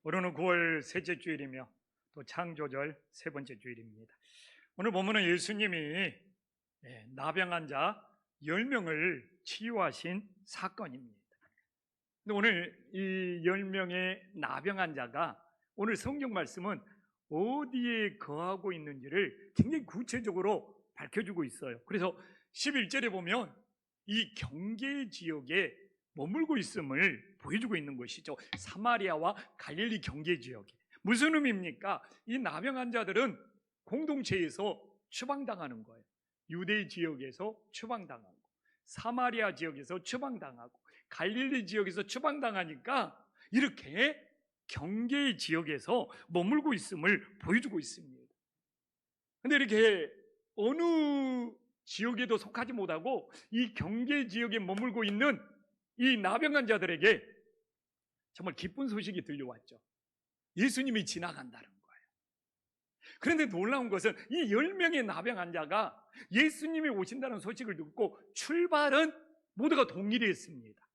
오늘은 9월 셋째 주일이며 또 창조절 세 번째 주일입니다. 오늘 보면은 예수님이 나병 자 10명을 치유하신 사건입니다. 근데 오늘 이 10명의 나병 환자가 오늘 성경 말씀은 어디에 거하고 있는지를 굉장히 구체적으로 밝혀주고 있어요. 그래서 11절에 보면 이 경계 지역에 머물고 있음을 보여주고 있는 것이죠. 사마리아와 갈릴리 경계 지역에. 무슨 의미입니까? 이 나병 환자들은 공동체에서 추방당하는 거예요. 유대 지역에서 추방당하고, 사마리아 지역에서 추방당하고, 갈릴리 지역에서 추방당하니까 이렇게 경계 지역에서 머물고 있음을 보여주고 있습니다. 근데 이렇게 어느 지역에도 속하지 못하고 이 경계 지역에 머물고 있는 이 나병 환자들에게 정말 기쁜 소식이 들려왔죠. 예수님이 지나간다는 거예요. 그런데 놀라운 것은 이 10명의 나병 환자가 예수님이 오신다는 소식을 듣고 출발은 모두가 동일히 했습니다.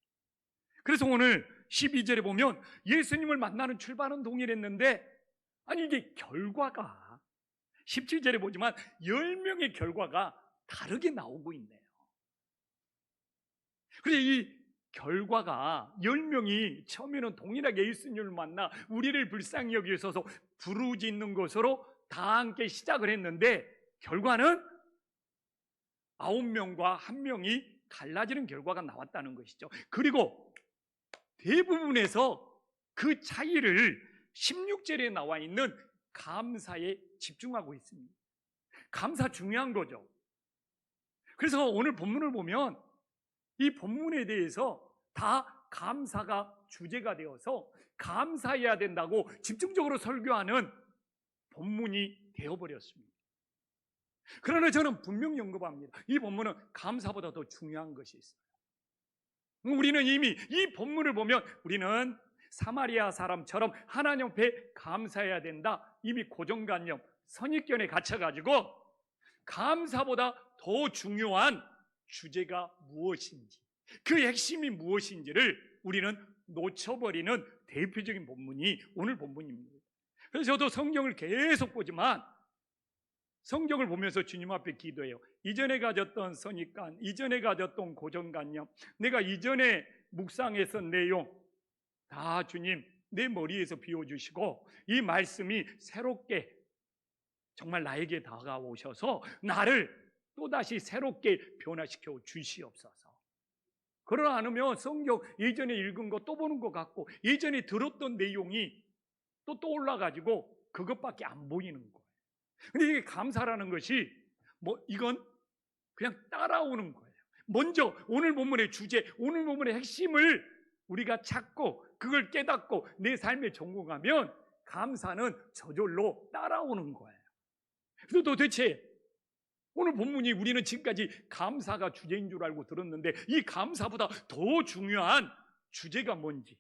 그래서 오늘 12절에 보면 예수님을 만나는 출발은 동일했는데, 아니 이게 결과가 17절에 보지만 10명의 결과가 다르게 나오고 있네요. 그래서 이 결과가 10명이 처음에는 동일하게 예수님을 만나 우리를 불쌍히 여기셔서 부르짖는 것으로 다 함께 시작을 했는데, 결과는 9명과 1명이 갈라지는 결과가 나왔다는 것이죠. 그리고 대부분에서 그 차이를 16절에 나와 있는 감사에 집중하고 있습니다. 감사 중요한 거죠. 그래서 오늘 본문을 보면 이 본문에 대해서 다 감사가 주제가 되어서 감사해야 된다고 집중적으로 설교하는 본문이 되어버렸습니다. 그러나 저는 분명히 언급합니다. 이 본문은 감사보다 더 중요한 것이 있어요. 우리는 이미 이 본문을 보면 우리는 사마리아 사람처럼 하나님 앞에 감사해야 된다, 이미 고정관념, 선입견에 갇혀가지고 감사보다 더 중요한 주제가 무엇인지, 그 핵심이 무엇인지를 우리는 놓쳐버리는 대표적인 본문이 오늘 본문입니다. 그래서 저도 성경을 계속 보지만 성경을 보면서 주님 앞에 기도해요. 이전에 가졌던 선입관, 이전에 가졌던 고정관념, 내가 이전에 묵상했던 내용 다 주님 내 머리에서 비워주시고 이 말씀이 새롭게 정말 나에게 다가오셔서 나를 또다시 새롭게 변화시켜 주시옵소서. 그러나 않으면 성경 예전에 읽은 거 또 보는 것 같고 예전에 들었던 내용이 또 떠올라가지고 그것밖에 안 보이는 거예요. 근데 이게 감사라는 것이 이건 그냥 따라오는 거예요. 먼저 오늘 본문의 주제, 오늘 본문의 핵심을 우리가 찾고 그걸 깨닫고 내 삶에 적용하면 감사는 저절로 따라오는 거예요. 그래서 도대체 오늘 본문이 우리는 지금까지 감사가 주제인 줄 알고 들었는데 이 감사보다 더 중요한 주제가 뭔지,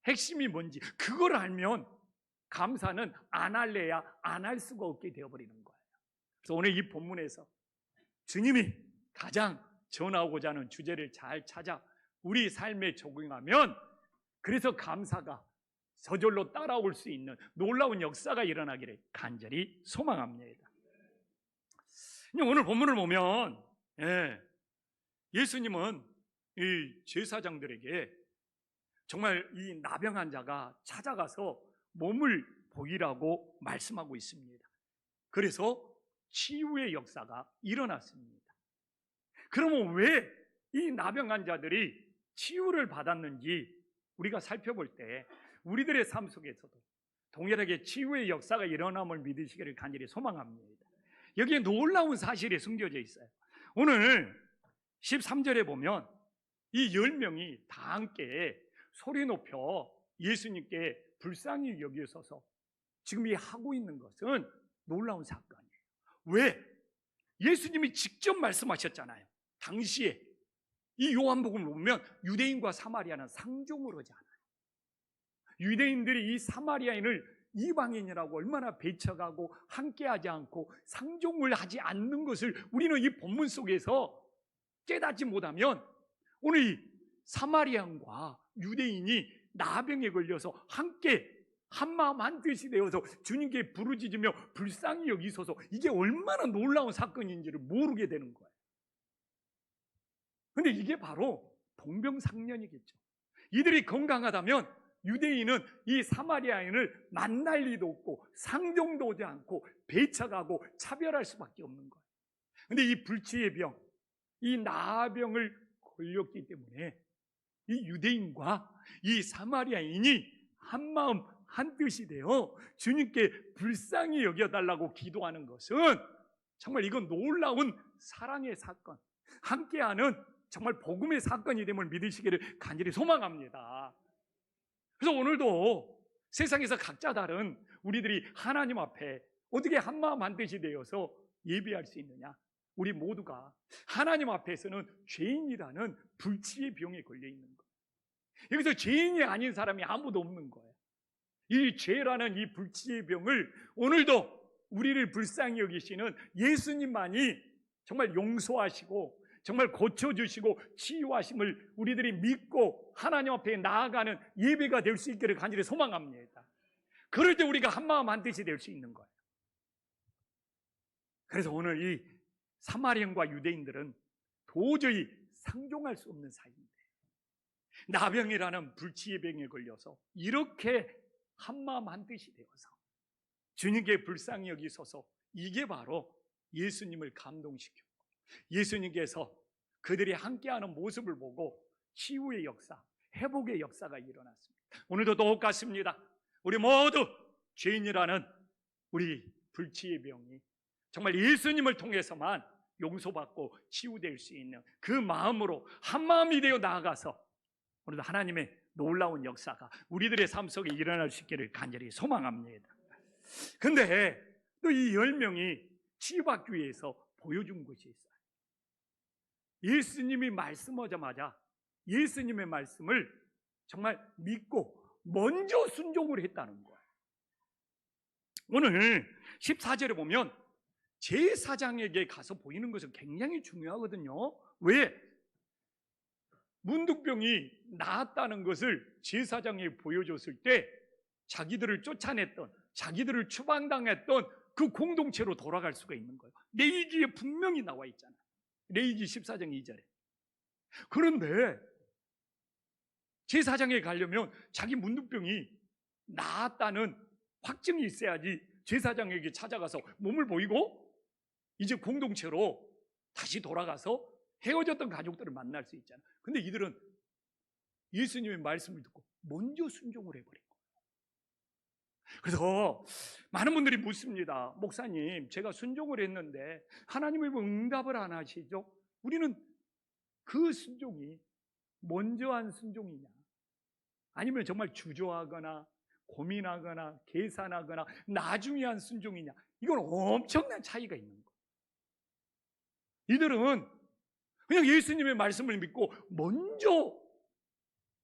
핵심이 뭔지 그걸 알면 감사는 안 할래야 안 할 수가 없게 되어버리는 거예요. 그래서 오늘 이 본문에서 주님이 가장 전하고자 하는 주제를 잘 찾아 우리 삶에 적용하면 그래서 감사가 저절로 따라올 수 있는 놀라운 역사가 일어나기를 간절히 소망합니다. 오늘 본문을 보면 예수님은 이 제사장들에게 정말 이 나병 환자가 찾아가서 몸을 보이라고 말씀하고 있습니다. 그래서 치유의 역사가 일어났습니다. 그러면 왜 이 나병 환자들이 치유를 받았는지 우리가 살펴볼 때 우리들의 삶 속에서도 동일하게 치유의 역사가 일어남을 믿으시기를 간절히 소망합니다. 여기에 놀라운 사실이 숨겨져 있어요. 오늘 13절에 보면 이 10명이 다 함께 소리 높여 예수님께 불쌍히 여기셔서 지금 이 하고 있는 것은 놀라운 사건이에요. 왜? 예수님이 직접 말씀하셨잖아요. 당시에 이 요한복음을 보면 유대인과 사마리아는 상종을 하지 않아요. 유대인들이 이 사마리아인을 이방인이라고 얼마나 배척하고 함께하지 않고 상종을 하지 않는 것을 우리는 이 본문 속에서 깨닫지 못하면 오늘 이 사마리아인과 유대인이 나병에 걸려서 함께 한마음 한뜻이 되어서 주님께 부르짖으며 불쌍히 여기소서, 이게 얼마나 놀라운 사건인지를 모르게 되는 거예요. 근데 이게 바로 동병상련이겠죠. 이들이 건강하다면 유대인은 이 사마리아인을 만날 리도 없고 상종도 오지 않고 배척하고 차별할 수밖에 없는 거예요. 근데 이 불치의 병, 이 나병을 걸렸기 때문에 이 유대인과 이 사마리아인이 한마음 한뜻이 되어 주님께 불쌍히 여겨달라고 기도하는 것은 정말 이건 놀라운 사랑의 사건, 함께하는 정말 복음의 사건이 됨을 믿으시기를 간절히 소망합니다. 그래서 오늘도 세상에서 각자 다른 우리들이 하나님 앞에 어떻게 한마음 한뜻이 되어서 예배할 수 있느냐? 우리 모두가 하나님 앞에서는 죄인이라는 불치의 병에 걸려 있는 거예요. 여기서 죄인이 아닌 사람이 아무도 없는 거예요. 이 죄라는 이 불치의 병을 오늘도 우리를 불쌍히 여기시는 예수님만이 정말 용서하시고 정말 고쳐주시고 치유하심을 우리들이 믿고 하나님 앞에 나아가는 예배가 될 수 있기를 간절히 소망합니다. 그럴 때 우리가 한마음 한뜻이 될 수 있는 거예요. 그래서 오늘 이 사마리아인과 유대인들은 도저히 상종할 수 없는 사이인데 나병이라는 불치의 병에 걸려서 이렇게 한마음 한뜻이 되어서 주님께 불쌍히 여기소서, 이게 바로 예수님을 감동시켰고 예수님께서 그들이 함께하는 모습을 보고 치유의 역사, 회복의 역사가 일어났습니다. 오늘도 똑같습니다. 우리 모두 죄인이라는 우리 불치의 병이 정말 예수님을 통해서만 용서받고 치유될 수 있는 그 마음으로 한마음이 되어 나아가서 오늘도 하나님의 놀라운 역사가 우리들의 삶 속에 일어날 수 있기를 간절히 소망합니다. 근데 또 이 10명이 치유받기 위해서 보여준 것이 있어요. 예수님이 말씀하자마자 예수님의 말씀을 정말 믿고 먼저 순종을 했다는 거예요. 오늘 14절에 보면 제사장에게 가서 보이는 것은 굉장히 중요하거든요. 왜? 문둥병이 나았다는 것을 제사장에 보여줬을 때 자기들을 쫓아냈던, 자기들을 추방당했던 그 공동체로 돌아갈 수가 있는 거예요. 레위기에 분명히 나와 있잖아요. 레위기 14장 2절에. 그런데 제사장에 가려면 자기 문둥병이 나았다는 확증이 있어야지 제사장에게 찾아가서 몸을 보이고 이제 공동체로 다시 돌아가서 헤어졌던 가족들을 만날 수 있잖아요. 근데 이들은 예수님의 말씀을 듣고 먼저 순종을 해버린 거예요. 그래서 많은 분들이 묻습니다. 목사님, 제가 순종을 했는데 하나님이 왜 응답을 안 하시죠? 우리는 그 순종이 먼저 한 순종이냐, 아니면 정말 주저하거나 고민하거나 계산하거나 나중에 한 순종이냐, 이건 엄청난 차이가 있는 거예요. 이들은 그냥 예수님의 말씀을 믿고 먼저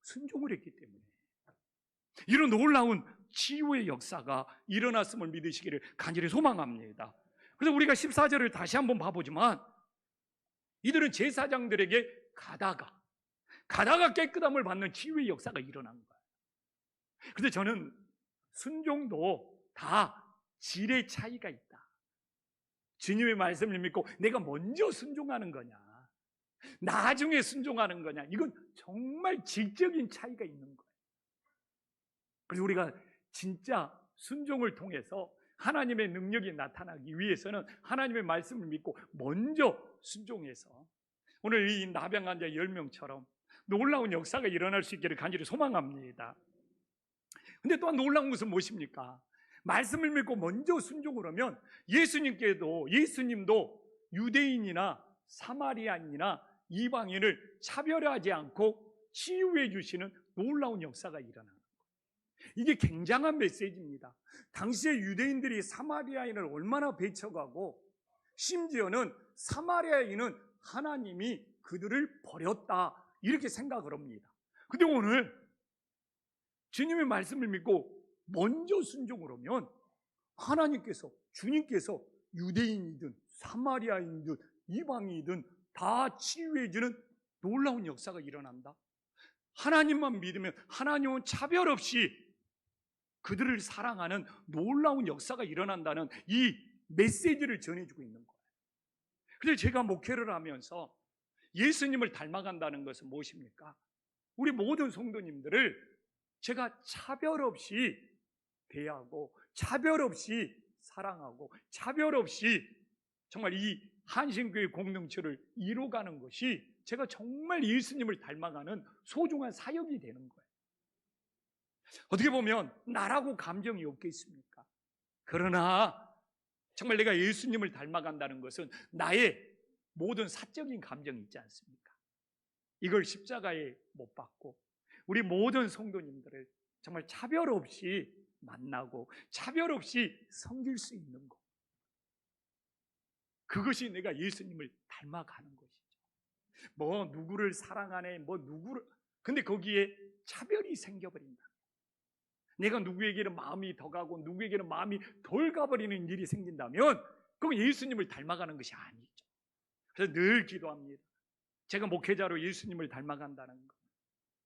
순종을 했기 때문에 이런 놀라운 치유의 역사가 일어났음을 믿으시기를 간절히 소망합니다. 그래서 우리가 14절을 다시 한번 봐보지만 이들은 제사장들에게 가다가 깨끗함을 받는 치유의 역사가 일어난 거예요. 그런데 저는 순종도 다 질의 차이가 있다. 주님의 말씀을 믿고 내가 먼저 순종하는 거냐, 나중에 순종하는 거냐, 이건 정말 질적인 차이가 있는 거예요. 그래서 우리가 진짜 순종을 통해서 하나님의 능력이 나타나기 위해서는 하나님의 말씀을 믿고 먼저 순종해서 오늘 이 나병 환자 10명처럼 놀라운 역사가 일어날 수 있기를 간절히 소망합니다. 근데 또한 놀라운 것은 무엇입니까? 말씀을 믿고 먼저 순종을 하면 예수님도 유대인이나 사마리아인이나 이방인을 차별하지 않고 치유해 주시는 놀라운 역사가 일어나는 거예요. 이게 굉장한 메시지입니다. 당시에 유대인들이 사마리아인을 얼마나 배척하고 심지어는 사마리아인은 하나님이 그들을 버렸다 이렇게 생각을 합니다. 근데 오늘 주님의 말씀을 믿고 먼저 순종을 하면 주님께서 유대인이든 사마리아인이든 이방인이든 다 치유해주는 놀라운 역사가 일어난다. 하나님만 믿으면 하나님은 차별 없이 그들을 사랑하는 놀라운 역사가 일어난다는 이 메시지를 전해주고 있는 거예요. 그래서 제가 목회를 하면서 예수님을 닮아간다는 것은 무엇입니까? 우리 모든 성도님들을 제가 차별 없이 대하고, 차별 없이 사랑하고, 차별 없이 정말 이 한신교회 공동체를 이루어가는 것이 제가 정말 예수님을 닮아가는 소중한 사역이 되는 거예요. 어떻게 보면 나라고 감정이 없겠습니까? 그러나 정말 내가 예수님을 닮아간다는 것은 나의 모든 사적인 감정이 있지 않습니까? 이걸 십자가에 못 박고 우리 모든 성도님들을 정말 차별 없이 만나고 차별 없이 섬길 수 있는 것, 그것이 내가 예수님을 닮아가는 것이죠. 뭐 누구를 사랑하네, 뭐 누구를, 근데 거기에 차별이 생겨버린다. 내가 누구에게는 마음이 더 가고 누구에게는 마음이 덜 가버리는 일이 생긴다면 그건 예수님을 닮아가는 것이 아니죠. 그래서 늘 기도합니다. 제가 목회자로 예수님을 닮아간다는 것,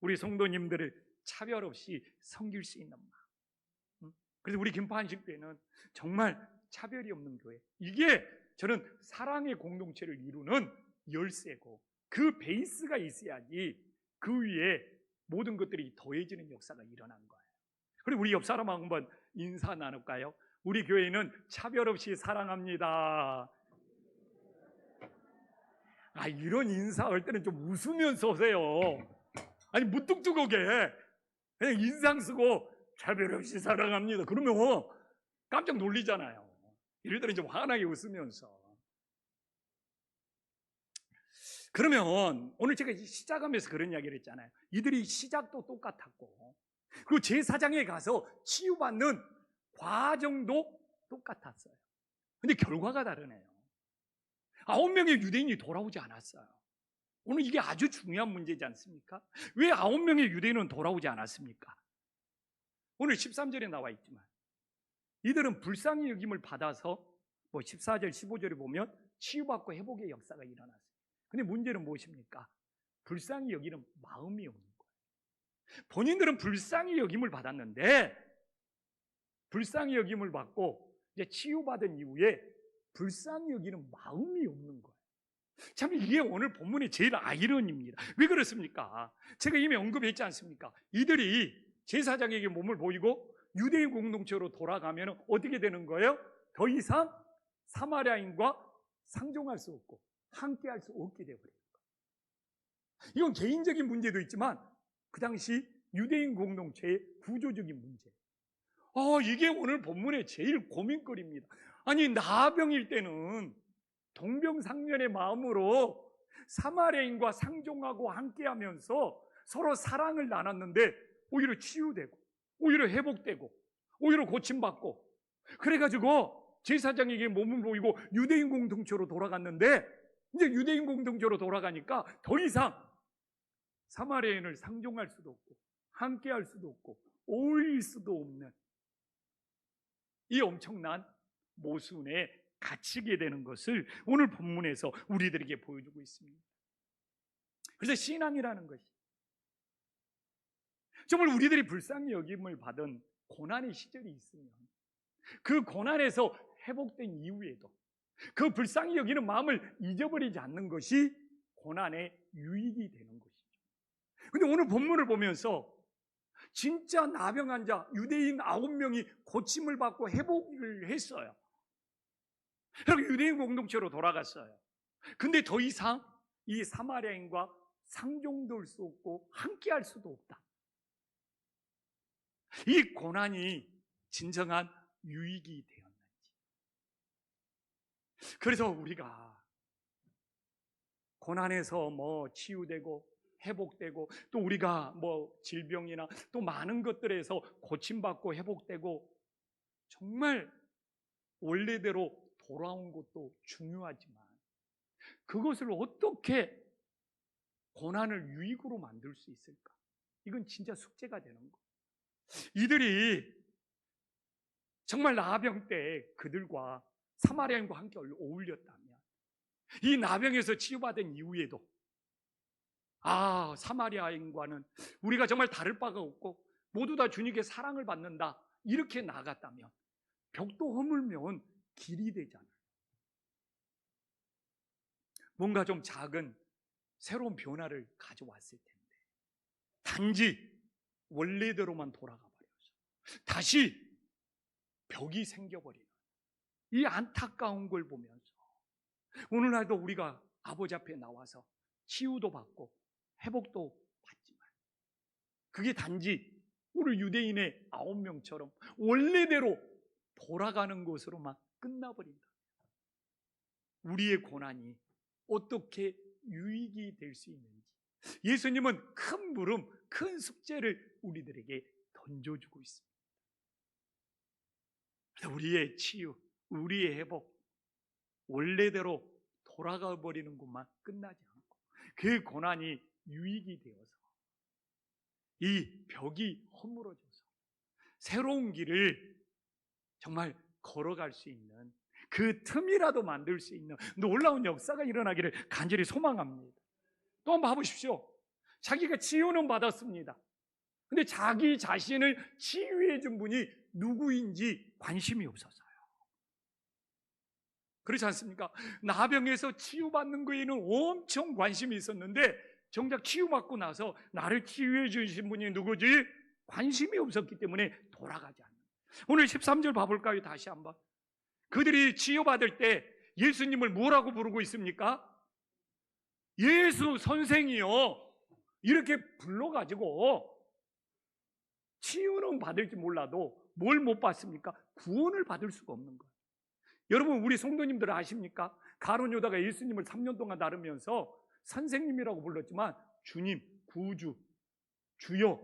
우리 성도님들을 차별 없이 섬길 수 있는 마음. 그래서 우리 김포한식교회는 정말 차별이 없는 교회, 이게 저는 사랑의 공동체를 이루는 열쇠고, 그 베이스가 있어야지 그 위에 모든 것들이 더해지는 역사가 일어난 거예요. 그리고 우리 옆 사람하고 한번 인사 나눌까요? 우리 교회는 차별 없이 사랑합니다. 이런 인사할 때는 좀 웃으면서 오세요. 아니 무뚝뚝하게 그냥 인상 쓰고 차별 없이 사랑합니다 그러면 깜짝 놀리잖아요. 이럴 때는 좀 환하게 웃으면서. 그러면 오늘 제가 시작하면서 그런 이야기를 했잖아요. 이들이 시작도 똑같았고, 그리고 제사장에 가서 치유받는 과정도 똑같았어요. 근데 결과가 다르네요. 9명의 유대인이 돌아오지 않았어요. 오늘 이게 아주 중요한 문제지 않습니까? 왜 9명의 유대인은 돌아오지 않았습니까? 오늘 13절에 나와 있지만 이들은 불쌍히 여김을 받아서 14절, 15절에 보면 치유받고 회복의 역사가 일어났어요. 근데 문제는 무엇입니까? 불쌍히 여기는 마음이 없는 거예요. 본인들은 불쌍히 여김을 받았는데, 불쌍히 여김을 받고 이제 치유받은 이후에 불쌍히 여기는 마음이 없는 거예요. 참 이게 오늘 본문의 제일 아이러니입니다. 왜 그렇습니까? 제가 이미 언급했지 않습니까? 이들이 제사장에게 몸을 보이고 유대인 공동체로 돌아가면 어떻게 되는 거예요? 더 이상 사마리아인과 상종할 수 없고 함께할 수 없게 되어버려요. 이건 개인적인 문제도 있지만 그 당시 유대인 공동체의 구조적인 문제. 이게 오늘 본문의 제일 고민거리입니다. 아니 나병일 때는 동병상련의 마음으로 사마리아인과 상종하고 함께하면서 서로 사랑을 나눴는데 오히려 치유되고 오히려 회복되고 오히려 고침받고, 그래가지고 제사장에게 몸을 보이고 유대인 공동체로 돌아갔는데, 이제 유대인 공동체로 돌아가니까 더 이상 사마리아인을 상종할 수도 없고 함께할 수도 없고 어울릴 수도 없는 이 엄청난 모순에 갇히게 되는 것을 오늘 본문에서 우리들에게 보여주고 있습니다. 그래서 신앙이라는 것이 정말 우리들이 불쌍히 여김을 받은 고난의 시절이 있으면 그 고난에서 회복된 이후에도 그 불쌍히 여기는 마음을 잊어버리지 않는 것이 고난의 유익이 되는 것이죠. 그런데 오늘 본문을 보면서 진짜 나병 환자 유대인 9명이 고침을 받고 회복을 했어요. 그리고 유대인 공동체로 돌아갔어요. 근데 더 이상 이 사마리아인과 상종될 수 없고 함께할 수도 없다. 이 고난이 진정한 유익이 되었는지. 그래서 우리가 고난에서 치유되고 회복되고, 또 우리가 질병이나 또 많은 것들에서 고침받고 회복되고 정말 원래대로 돌아온 것도 중요하지만 그것을 어떻게 고난을 유익으로 만들 수 있을까? 이건 진짜 숙제가 되는 거예요. 이들이 정말 나병 때 그들과 사마리아인과 함께 어울렸다면, 이 나병에서 치유받은 이후에도 사마리아인과는 우리가 정말 다를 바가 없고 모두 다 주님께 사랑을 받는다, 이렇게 나갔다면 벽도 허물면 길이 되잖아요. 뭔가 좀 작은 새로운 변화를 가져왔을 텐데 단지 원래대로만 돌아가 버려서 다시 벽이 생겨버리는 이 안타까운 걸 보면서 오늘날도 우리가 아버지 앞에 나와서 치유도 받고 회복도 받지만 그게 단지 우리 유대인의 9명처럼 원래대로 돌아가는 것으로만 끝나버린다. 우리의 고난이 어떻게 유익이 될 수 있는지 예수님은 큰 물음, 큰 숙제를 우리들에게 던져주고 있습니다. 우리의 치유, 우리의 회복, 원래대로 돌아가 버리는 것만 끝나지 않고 그 고난이 유익이 되어서 이 벽이 허물어져서 새로운 길을 정말 걸어갈 수 있는 그 틈이라도 만들 수 있는 놀라운 역사가 일어나기를 간절히 소망합니다. 또 한번 봐보십시오. 자기가 치유는 받았습니다. 근데 자기 자신을 치유해 준 분이 누구인지 관심이 없었어요. 그렇지 않습니까? 나병에서 치유받는 거에는 엄청 관심이 있었는데 정작 치유받고 나서 나를 치유해 주신 분이 누구지? 관심이 없었기 때문에 돌아가지 않는. 오늘 13절 봐볼까요? 다시 한번. 그들이 치유받을 때 예수님을 뭐라고 부르고 있습니까? 예수 선생이요. 이렇게 불러가지고 치유는 받을지 몰라도 뭘 못 받습니까? 구원을 받을 수가 없는 거예요. 여러분 우리 성도님들 아십니까? 가룟 유다가 예수님을 3년 동안 따르면서 선생님이라고 불렀지만 주님, 구주, 주여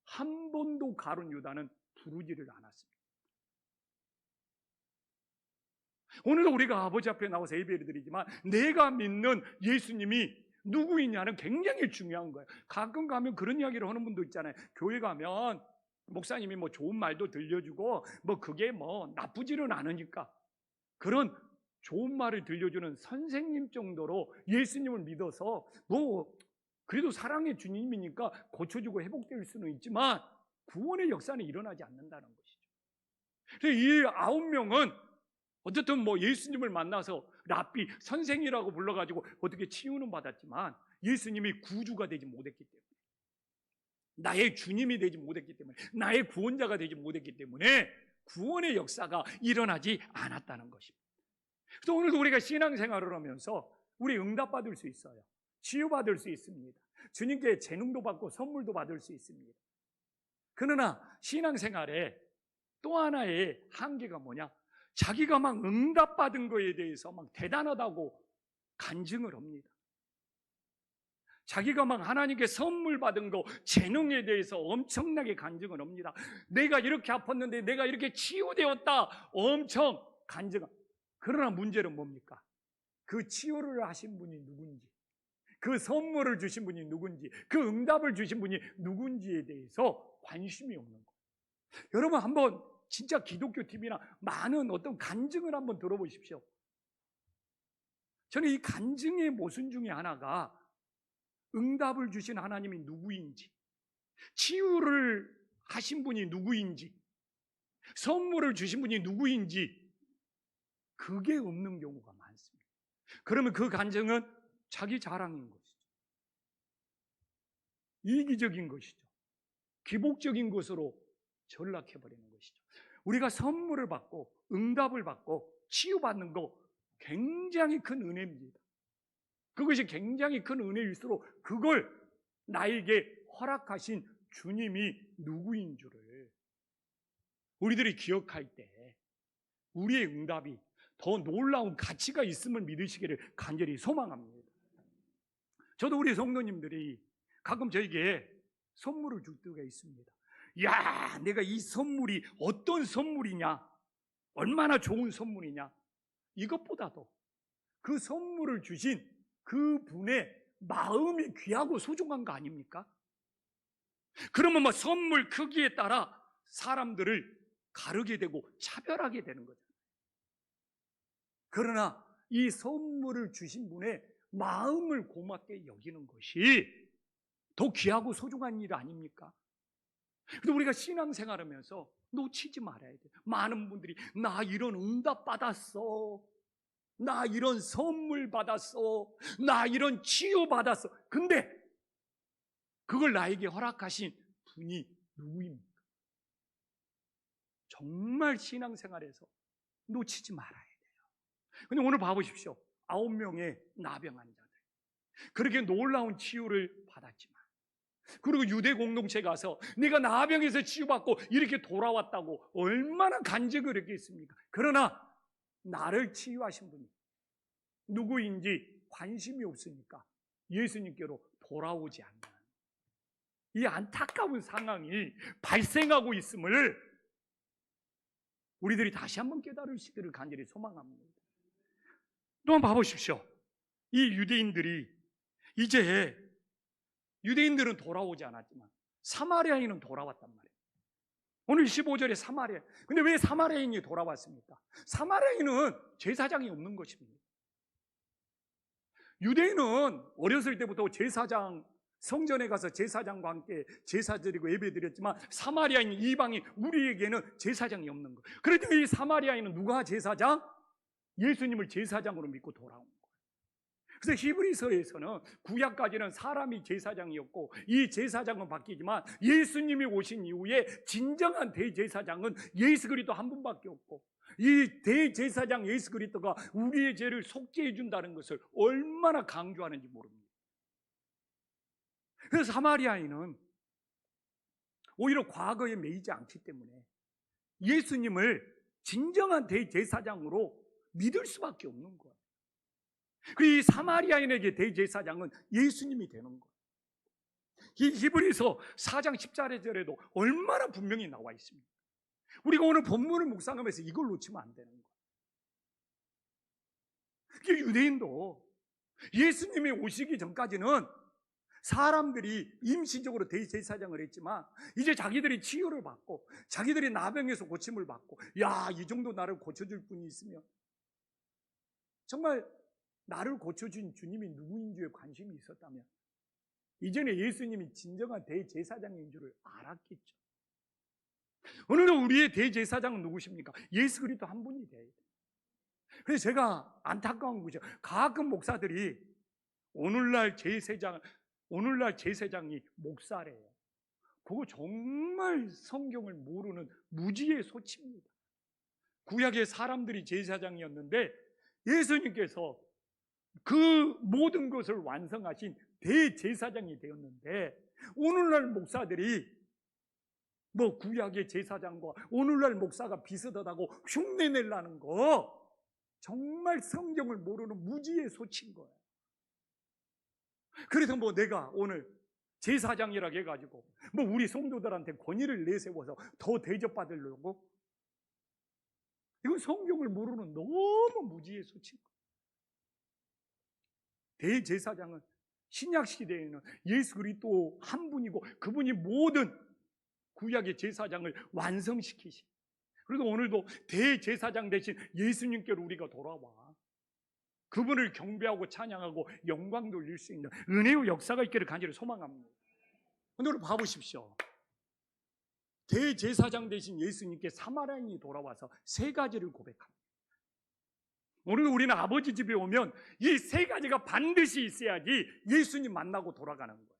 한 번도 가룟 유다는 부르지를 않았습니다. 오늘도 우리가 아버지 앞에 나와서 예배를 드리지만 내가 믿는 예수님이 누구이냐는 굉장히 중요한 거예요. 가끔 가면 그런 이야기를 하는 분도 있잖아요. 교회 가면 목사님이 뭐 좋은 말도 들려주고 뭐 그게 뭐 나쁘지는 않으니까 그런 좋은 말을 들려주는 선생님 정도로 예수님을 믿어서 뭐 그래도 사랑의 주님이니까 고쳐주고 회복될 수는 있지만 구원의 역사는 일어나지 않는다는 것이죠. 그래서 이 9명은 어쨌든 뭐 예수님을 만나서 랍비, 선생이라고 불러가지고 어떻게 치유는 받았지만 예수님이 구주가 되지 못했기 때문에 나의 주님이 되지 못했기 때문에 나의 구원자가 되지 못했기 때문에 구원의 역사가 일어나지 않았다는 것입니다. 그래서 오늘도 우리가 신앙생활을 하면서 우리 응답받을 수 있어요. 치유받을 수 있습니다. 주님께 재능도 받고 선물도 받을 수 있습니다. 그러나 신앙생활에 또 하나의 한계가 뭐냐? 자기가 막 응답받은 거에 대해서 막 대단하다고 간증을 합니다. 자기가 막 하나님께 선물 받은 거, 재능에 대해서 엄청나게 간증을 합니다. 내가 이렇게 아팠는데 내가 이렇게 치유되었다. 엄청 간증. 그러나 문제는 뭡니까? 그 치유를 하신 분이 누군지, 그 선물을 주신 분이 누군지, 그 응답을 주신 분이 누군지에 대해서 관심이 없는 거예요. 여러분 한번 진짜 기독교 TV나 많은 어떤 간증을 한번 들어보십시오. 저는 이 간증의 모순 중에 하나가 응답을 주신 하나님이 누구인지, 치유를 하신 분이 누구인지, 선물을 주신 분이 누구인지 그게 없는 경우가 많습니다. 그러면 그 간증은 자기 자랑인 것이죠. 이기적인 것이죠. 기복적인 것으로 전락해버리는 것이죠. 우리가 선물을 받고 응답을 받고 치유받는 거 굉장히 큰 은혜입니다. 그것이 굉장히 큰 은혜일수록 그걸 나에게 허락하신 주님이 누구인 줄을 우리들이 기억할 때 우리의 응답이 더 놀라운 가치가 있음을 믿으시기를 간절히 소망합니다. 저도 우리 성도님들이 가끔 저에게 선물을 줄 때가 있습니다. 야, 내가 이 선물이 어떤 선물이냐, 얼마나 좋은 선물이냐, 이것보다도 그 선물을 주신 그 분의 마음이 귀하고 소중한 거 아닙니까? 그러면 뭐 선물 크기에 따라 사람들을 가르게 되고 차별하게 되는 거죠. 그러나 이 선물을 주신 분의 마음을 고맙게 여기는 것이 더 귀하고 소중한 일 아닙니까? 그래서 우리가 신앙생활하면서 놓치지 말아야 돼요. 많은 분들이 나 이런 응답 받았어, 나 이런 선물 받았어, 나 이런 치유 받았어. 근데 그걸 나에게 허락하신 분이 누구입니까? 정말 신앙생활에서 놓치지 말아야 돼요. 근데 오늘 봐보십시오. 9명의 나병 환자들, 그렇게 놀라운 치유를 받았지만, 그리고 유대 공동체 가서 내가 나병에서 치유받고 이렇게 돌아왔다고 얼마나 간증을 했겠습니까? 그러나 나를 치유하신 분이 누구인지 관심이 없으니까 예수님께로 돌아오지 않는 이 안타까운 상황이 발생하고 있음을 우리들이 다시 한번 깨달으시기를 간절히 소망합니다. 또 한번 봐보십시오. 이 유대인들이 이제, 유대인들은 돌아오지 않았지만 사마리아인은 돌아왔단 말이에요. 오늘 15절에 사마리아. 근데 왜 사마리아인이 돌아왔습니까? 사마리아인은 제사장이 없는 것입니다. 유대인은 어렸을 때부터 제사장, 성전에 가서 제사장과 함께 제사 드리고 예배 드렸지만, 사마리아인, 이방인, 우리에게는 제사장이 없는 거예요. 그런데 이 사마리아인은 누가 제사장? 예수님을 제사장으로 믿고 돌아온 거예요. 그래서 히브리서에서는 구약까지는 사람이 제사장이었고 이 제사장은 바뀌지만 예수님이 오신 이후에 진정한 대제사장은 예수 그리스도 한 분밖에 없고, 이 대제사장 예수 그리스도가 우리의 죄를 속죄해 준다는 것을 얼마나 강조하는지 모릅니다. 그래서 사마리아인은 오히려 과거에 매이지 않기 때문에 예수님을 진정한 대제사장으로 믿을 수밖에 없는 거예요. 이 사마리아인에게 대제사장은 예수님이 되는 거예요. 이 히브리서 4장 14절에도 얼마나 분명히 나와 있습니다. 우리가 오늘 본문을 묵상하면서 이걸 놓치면 안 되는 거예요. 유대인도 예수님이 오시기 전까지는 사람들이 임시적으로 대제사장을 했지만, 이제 자기들이 치유를 받고 자기들이 나병에서 고침을 받고, 야, 이 정도 나를 고쳐줄 분이 있으면, 정말 나를 고쳐준 주님이 누구인 줄에 관심이 있었다면 이전에 예수님이 진정한 대제사장인 줄을 알았겠죠. 오늘은 우리의 대제사장은 누구십니까? 예수 그리스도 한 분이 돼야 돼요. 그래서 제가 안타까운 것이죠. 가끔 목사들이 오늘날 제사장이 목사래요. 그거 정말 성경을 모르는 무지의 소치입니다. 구약의 사람들이 제사장이었는데 예수님께서 그 모든 것을 완성하신 대제사장이 되었는데, 오늘날 목사들이 뭐 구약의 제사장과 오늘날 목사가 비슷하다고 흉내내려는 거 정말 성경을 모르는 무지의 소치인 거예요. 그래서 뭐 내가 오늘 제사장이라고 해가지고 뭐 우리 성도들한테 권위를 내세워서 더 대접받으려고, 이건 성경을 모르는 너무 무지의 소치인 거예요. 대제사장은 신약 시대에는 예수 그리스도 한 분이고 그분이 모든 구약의 제사장을 완성시키신, 그래서 오늘도 대제사장 대신 예수님께로 우리가 돌아와 그분을 경배하고 찬양하고 영광 돌릴 수 있는 은혜의 역사가 있기를 간절히 소망합니다. 오늘 봐보십시오. 대제사장 대신 예수님께 사마리아인이 돌아와서 세 가지를 고백합니다. 오늘 우리는 아버지 집에 오면 이 세 가지가 반드시 있어야지 예수님 만나고 돌아가는 거예요.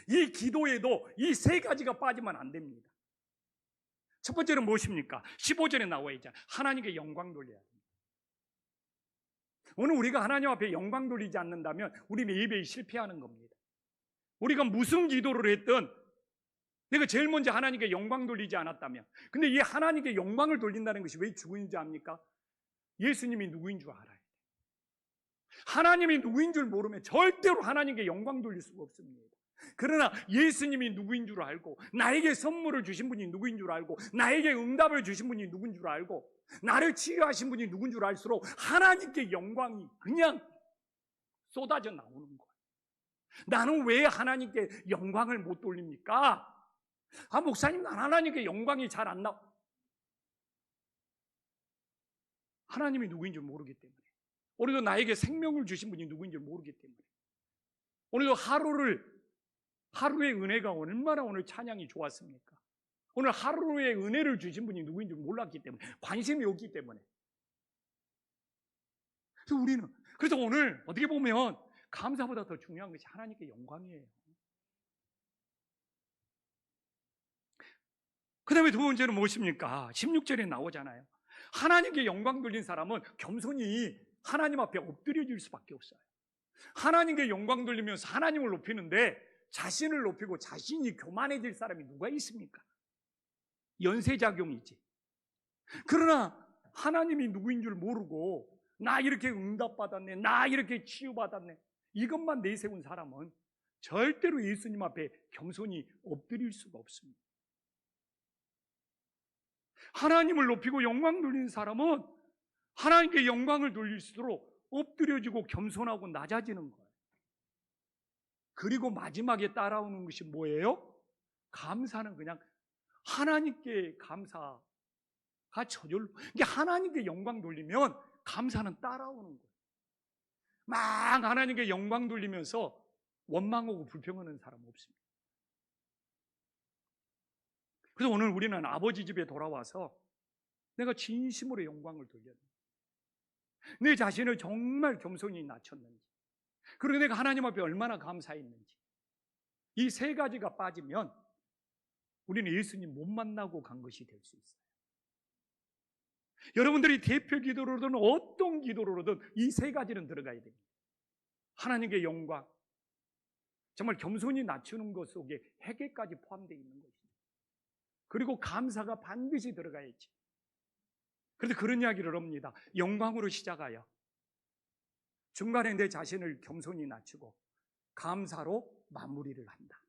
이 기도에도 이 세 가지가 빠지면 안 됩니다. 첫 번째는 무엇입니까? 15절에 나와 있잖아요. 하나님께 영광 돌려야 합니다. 오늘 우리가 하나님 앞에 영광 돌리지 않는다면 우리는 예배에 실패하는 겁니다. 우리가 무슨 기도를 했든 내가 제일 먼저 하나님께 영광 돌리지 않았다면, 근데 이 하나님께 영광을 돌린다는 것이 왜 죽은지 압니까? 예수님이 누구인 줄 알아야 돼요. 하나님이 누구인 줄 모르면 절대로 하나님께 영광 돌릴 수가 없습니다. 그러나 예수님이 누구인 줄 알고, 나에게 선물을 주신 분이 누구인 줄 알고, 나에게 응답을 주신 분이 누구인 줄 알고, 나를 치유하신 분이 누구인 줄 알수록 하나님께 영광이 그냥 쏟아져 나오는 거예요. 나는 왜 하나님께 영광을 못 돌립니까? 목사님, 난 하나님께 영광이 잘 안 나와. 하나님이 누구인 줄 모르기 때문에, 오늘도 나에게 생명을 주신 분이 누구인 줄 모르기 때문에, 오늘도 하루의 은혜가 얼마나 오늘 찬양이 좋았습니까? 오늘 하루의 은혜를 주신 분이 누구인지 몰랐기 때문에, 관심이 없기 때문에. 그래서 오늘 어떻게 보면 감사보다 더 중요한 것이 하나님께 영광이에요. 그 다음에 두 번째는 무엇입니까? 16절에 나오잖아요. 하나님께 영광 돌린 사람은 겸손히 하나님 앞에 엎드려질 수밖에 없어요. 하나님께 영광 돌리면서 하나님을 높이는데 자신을 높이고 자신이 교만해질 사람이 누가 있습니까? 연쇄작용이지. 그러나 하나님이 누구인 줄 모르고 나 이렇게 응답받았네, 나 이렇게 치유받았네, 이것만 내세운 사람은 절대로 예수님 앞에 겸손히 엎드릴 수가 없습니다. 하나님을 높이고 영광 돌리는 사람은 하나님께 영광을 돌릴수록 엎드려지고 겸손하고 낮아지는 거예요. 그리고 마지막에 따라오는 것이 뭐예요? 감사는 그냥 하나님께 감사가 저절로, 이게 하나님께 영광 돌리면 감사는 따라오는 거예요. 막 하나님께 영광 돌리면서 원망하고 불평하는 사람 없습니다. 그래서 오늘 우리는 아버지 집에 돌아와서 내가 진심으로 영광을 돌렸는지, 내 자신을 정말 겸손히 낮췄는지, 그리고 내가 하나님 앞에 얼마나 감사했는지, 이 세 가지가 빠지면 우리는 예수님 못 만나고 간 것이 될 수 있어요. 여러분들이 대표 기도로든 어떤 기도로든 이 세 가지는 들어가야 됩니다. 하나님께 영광, 정말 겸손히 낮추는 것 속에 회개까지 포함되어 있는 것이죠. 그리고 감사가 반드시 들어가야지. 그래서 그런 이야기를 합니다. 영광으로 시작하여 중간에 내 자신을 겸손히 낮추고 감사로 마무리를 한다.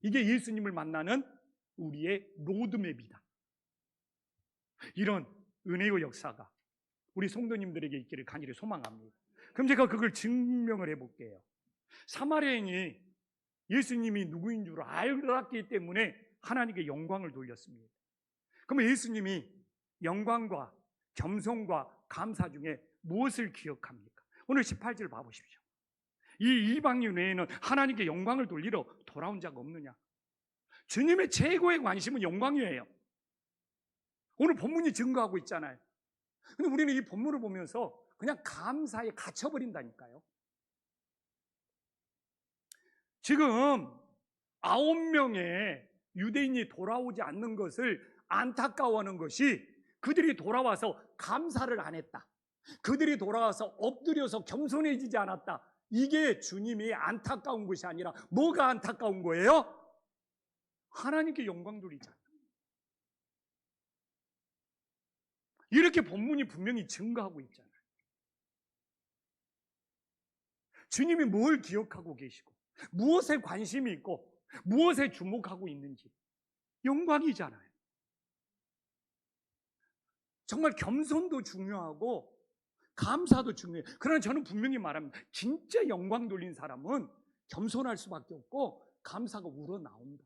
이게 예수님을 만나는 우리의 로드맵이다. 이런 은혜의 역사가 우리 성도님들에게 있기를 간절히 소망합니다. 그럼 제가 그걸 증명을 해볼게요. 사마리아인이 예수님이 누구인 줄 알았기 때문에 하나님께 영광을 돌렸습니다. 그러면 예수님이 영광과 겸손과 감사 중에 무엇을 기억합니까? 오늘 18절 봐보십시오. 이 이방인 외에는 하나님께 영광을 돌리러 돌아온 자가 없느냐? 주님의 최고의 관심은 영광이에요. 오늘 본문이 증거하고 있잖아요. 근데 우리는 이 본문을 보면서 그냥 감사에 갇혀버린다니까요. 지금 9명의 유대인이 돌아오지 않는 것을 안타까워하는 것이 그들이 돌아와서 감사를 안 했다, 그들이 돌아와서 엎드려서 겸손해지지 않았다, 이게 주님이 안타까운 것이 아니라 뭐가 안타까운 거예요? 하나님께 영광 돌리자. 이렇게 본문이 분명히 증거하고 있잖아요. 주님이 뭘 기억하고 계시고 무엇에 관심이 있고 무엇에 주목하고 있는지, 영광이잖아요. 정말 겸손도 중요하고 감사도 중요해요. 그러나 저는 분명히 말합니다. 진짜 영광 돌린 사람은 겸손할 수밖에 없고 감사가 우러나온다.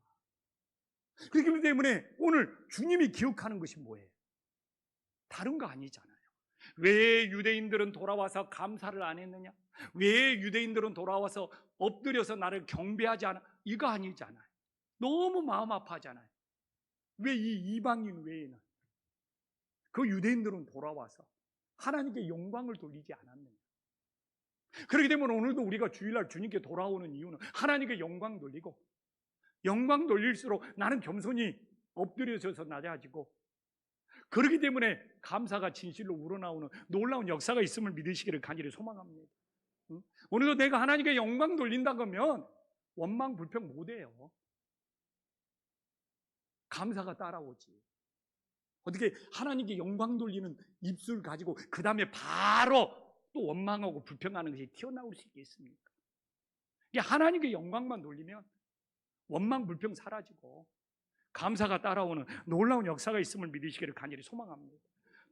그렇기 때문에 오늘 주님이 기억하는 것이 뭐예요? 다른 거 아니잖아요. 왜 유대인들은 돌아와서 감사를 안 했느냐? 왜 유대인들은 돌아와서 엎드려서 나를 경배하지 않아? 이거 아니잖아요. 너무 마음 아파하잖아요. 왜 이 이방인 외에는 그 유대인들은 돌아와서 하나님께 영광을 돌리지 않았느냐? 그렇기 때문에 오늘도 우리가 주일날 주님께 돌아오는 이유는 하나님께 영광 돌리고, 영광 돌릴수록 나는 겸손히 엎드려져서 낮아지고, 그렇기 때문에 감사가 진실로 우러나오는 놀라운 역사가 있음을 믿으시기를 간절히 소망합니다. 오늘도 내가 하나님께 영광 돌린다 그러면 원망 불평 못해요. 감사가 따라오지. 어떻게 하나님께 영광 돌리는 입술 가지고 그 다음에 바로 또 원망하고 불평하는 것이 튀어나올 수 있겠습니까? 이게 하나님께 영광만 돌리면 원망 불평 사라지고 감사가 따라오는 놀라운 역사가 있음을 믿으시기를 간절히 소망합니다.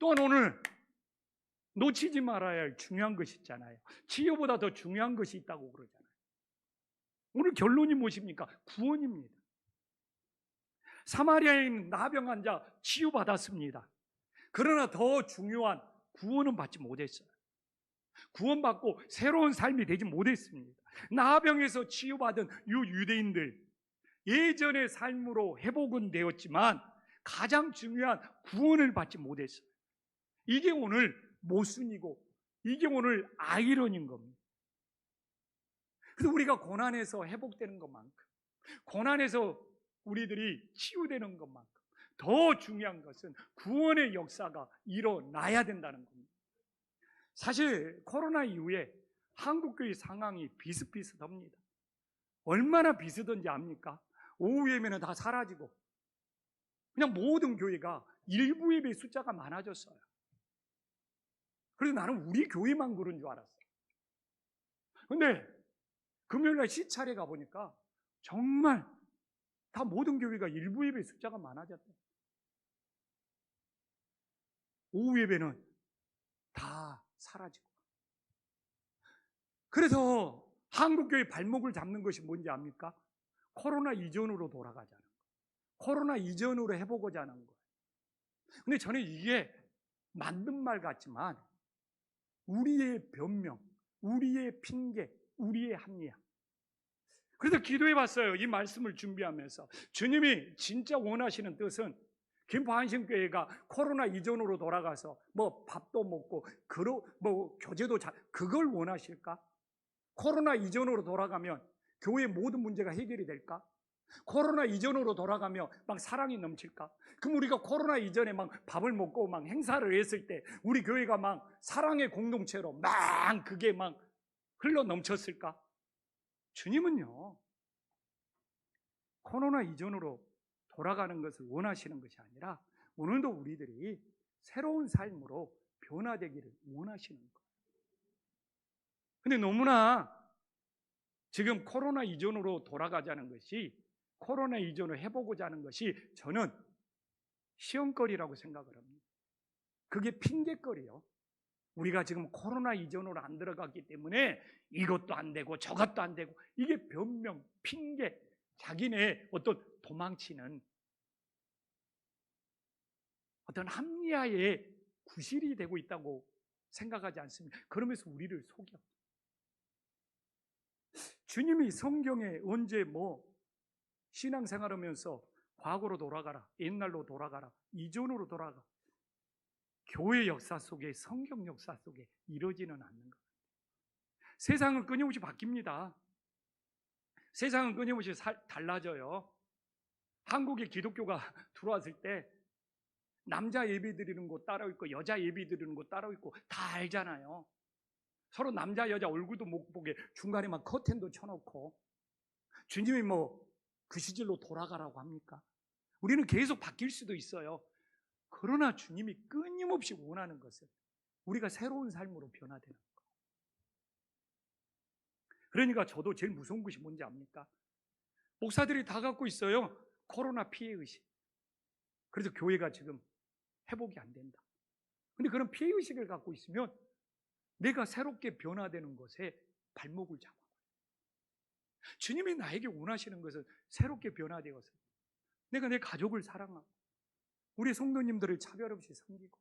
또한 오늘 놓치지 말아야 할 중요한 것이 있잖아요. 치유보다 더 중요한 것이 있다고 그러잖아요. 오늘 결론이 무엇입니까? 구원입니다. 사마리아인 나병 환자 치유받았습니다. 그러나 더 중요한 구원은 받지 못했어요. 구원받고 새로운 삶이 되지 못했습니다. 나병에서 치유받은 이 유대인들, 예전의 삶으로 회복은 되었지만 가장 중요한 구원을 받지 못했어요. 이게 오늘 모순이고 이게 오늘 아이러니인 겁니다. 그래서 우리가 고난에서 회복되는 것만큼, 고난에서 우리들이 치유되는 것만큼 더 중요한 것은 구원의 역사가 일어나야 된다는 겁니다. 사실 코로나 이후에 한국교회 상황이 비슷비슷합니다. 얼마나 비슷한지 압니까? 오후 예배는 다 사라지고 그냥 모든 교회가 일부 예배 숫자가 많아졌어요. 그래서 나는 우리 교회만 그런 줄 알았어요. 근데 금요일날 시찰에 가보니까 정말 다 모든 교회가 일부 예배 숫자가 많아졌대요. 오후 예배는 다 사라지고. 그래서 한국교회 발목을 잡는 것이 뭔지 압니까? 코로나 이전으로 돌아가자는 거예요. 코로나 이전으로 해보고자 하는 거예요. 근데 저는 이게 맞는 말 같지만 우리의 변명, 우리의 핑계, 우리의 합리화. 그래서 기도해 봤어요. 이 말씀을 준비하면서 주님이 진짜 원하시는 뜻은 김포한신교회가 코로나 이전으로 돌아가서 뭐 밥도 먹고 뭐 교제도 잘 그걸 원하실까? 코로나 이전으로 돌아가면 교회의 모든 문제가 해결이 될까? 코로나 이전으로 돌아가면 막 사랑이 넘칠까? 그럼 우리가 코로나 이전에 막 밥을 먹고 막 행사를 했을 때 우리 교회가 막 사랑의 공동체로 막 그게 막 흘러 넘쳤을까? 주님은요, 코로나 이전으로 돌아가는 것을 원하시는 것이 아니라 오늘도 우리들이 새로운 삶으로 변화되기를 원하시는 거예요. 근데 너무나 지금 코로나 이전으로 돌아가자는 것이, 코로나 이전으로 해보고자 하는 것이 저는 시험거리라고 생각을 합니다. 그게 핑계거리요. 우리가 지금 코로나 이전으로 안 들어갔기 때문에 이것도 안 되고 저것도 안 되고, 이게 변명, 핑계, 자기네 어떤 도망치는 어떤 합리화의 구실이 되고 있다고 생각하지 않습니다. 그러면서 우리를 속여. 주님이 성경에 언제 신앙생활하면서 과거로 돌아가라, 옛날로 돌아가라, 이전으로 돌아가, 교회 역사 속에, 성경 역사 속에 이루어지는 않는 것. 세상은 끊임없이 바뀝니다. 세상은 끊임없이 달라져요. 한국에 기독교가 들어왔을 때 남자 예배 드리는 곳 따로 있고 여자 예배 드리는 곳 따로 있고 다 알잖아요. 서로 남자 여자 얼굴도 못 보게 중간에 막 커튼도 쳐놓고. 주님이 그 시절로 돌아가라고 합니까? 우리는 계속 바뀔 수도 있어요. 그러나 주님이 끊임없이 원하는 것은 우리가 새로운 삶으로 변화되는 것. 그러니까 저도 제일 무서운 것이 뭔지 압니까? 목사들이 다 갖고 있어요. 코로나 피해의식. 그래서 교회가 지금 회복이 안 된다. 근데 그런 피해의식을 갖고 있으면 내가 새롭게 변화되는 것에 발목을 잡아. 주님이 나에게 원하시는 것은 새롭게 변화되어서 내가 내 가족을 사랑하고 우리 성도님들을 차별 없이 섬기고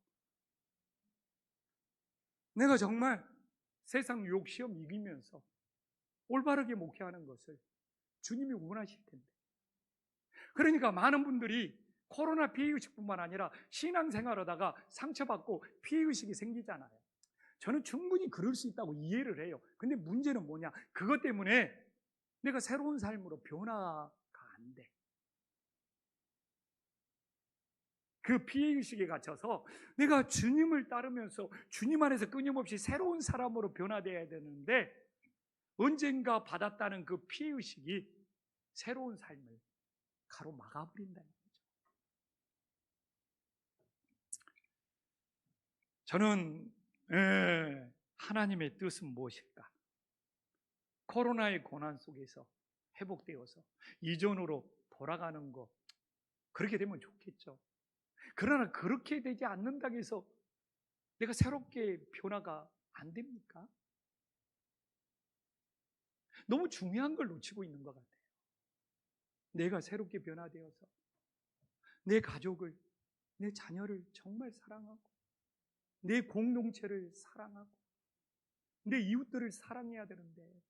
내가 정말 세상 유혹 시험 이기면서 올바르게 목회하는 것을 주님이 원하실 텐데. 그러니까 많은 분들이 코로나 피해의식뿐만 아니라 신앙생활하다가 상처받고 피해의식이 생기잖아요. 저는 충분히 그럴 수 있다고 이해를 해요. 근데 문제는 뭐냐? 그것 때문에 내가 새로운 삶으로 변화가 안 돼. 그 피해의식에 갇혀서 내가 주님을 따르면서 주님 안에서 끊임없이 새로운 사람으로 변화되어야 되는데 언젠가 받았다는 그 피해의식이 새로운 삶을 가로막아버린다는 거죠. 저는 하나님의 뜻은 무엇일까? 코로나의 고난 속에서 회복되어서 이전으로 돌아가는 거, 그렇게 되면 좋겠죠. 그러나 그렇게 되지 않는다고 해서 내가 새롭게 변화가 안 됩니까? 너무 중요한 걸 놓치고 있는 것 같아요. 내가 새롭게 변화되어서 내 가족을, 내 자녀를 정말 사랑하고 내 공동체를 사랑하고 내 이웃들을 사랑해야 되는데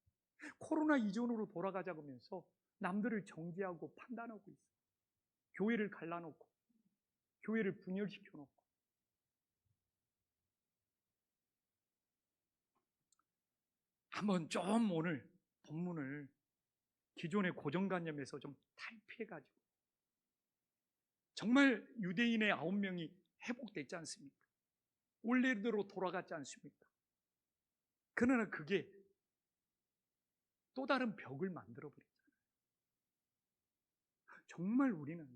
코로나 이전으로 돌아가자고 하면서 남들을 정죄하고 판단하고 있어요. 교회를 갈라놓고, 교회를 분열시켜놓고. 한번 좀 오늘 본문을 기존의 고정관념에서 좀 탈피해가지고 정말 유대인의 9명이 회복됐지 않습니까? 원래대로 돌아갔지 않습니까? 그러나 그게 또 다른 벽을 만들어버렸잖아요. 정말 우리는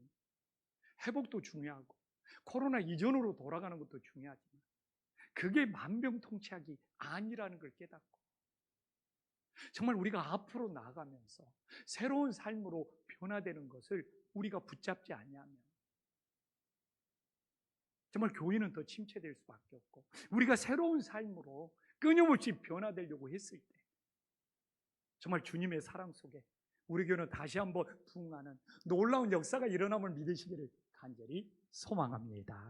회복도 중요하고 코로나 이전으로 돌아가는 것도 중요하지만 그게 만병통치약이 아니라는 걸 깨닫고 정말 우리가 앞으로 나아가면서 새로운 삶으로 변화되는 것을 우리가 붙잡지 않냐면 정말 교회는 더 침체될 수밖에 없고 우리가 새로운 삶으로 끊임없이 변화되려고 했을 때 정말 주님의 사랑 속에 우리 교회는 다시 한번 부흥하는 놀라운 역사가 일어남을 믿으시기를 간절히 소망합니다.